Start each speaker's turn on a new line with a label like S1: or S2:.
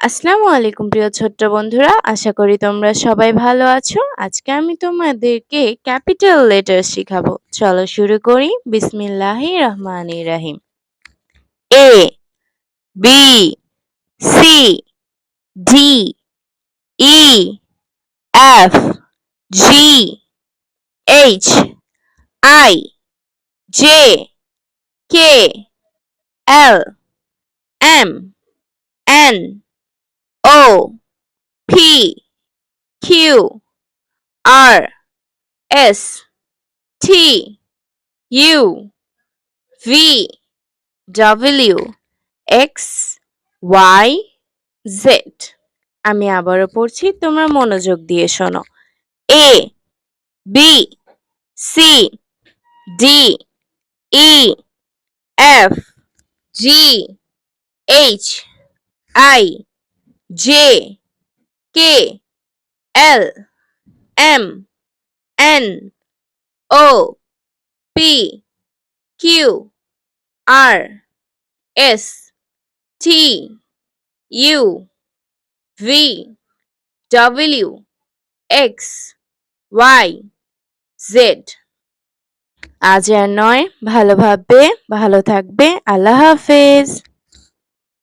S1: আসসালামু আলাইকুম প্রিয় ছোট্ট বন্ধুরা, আশা করি তোমরা সবাই ভালো আছো। আজকে আমি তোমাদেরকে ক্যাপিটাল লেটার শিখাবো। চলো শুরু করি। বিসমিল্লাহির রহমানির রহিম। A, B, C, D, E, F, G, H, I, J, K, L, M, N, O, P, Q, R, S, T, U, V, W, X, Y, Z. আমি আবারও পড়ছি, তোমরা মনোযোগ দিয়ে শোনো। A, B, C, D, E, F, G, H, I, J, K, L, M, N, O, P, Q, R, S, T, U, V, W, X, Y, Z. আজ আর নয়, ভালো ভাববে, ভালো থাকবে। আল্লাহ হাফেজ।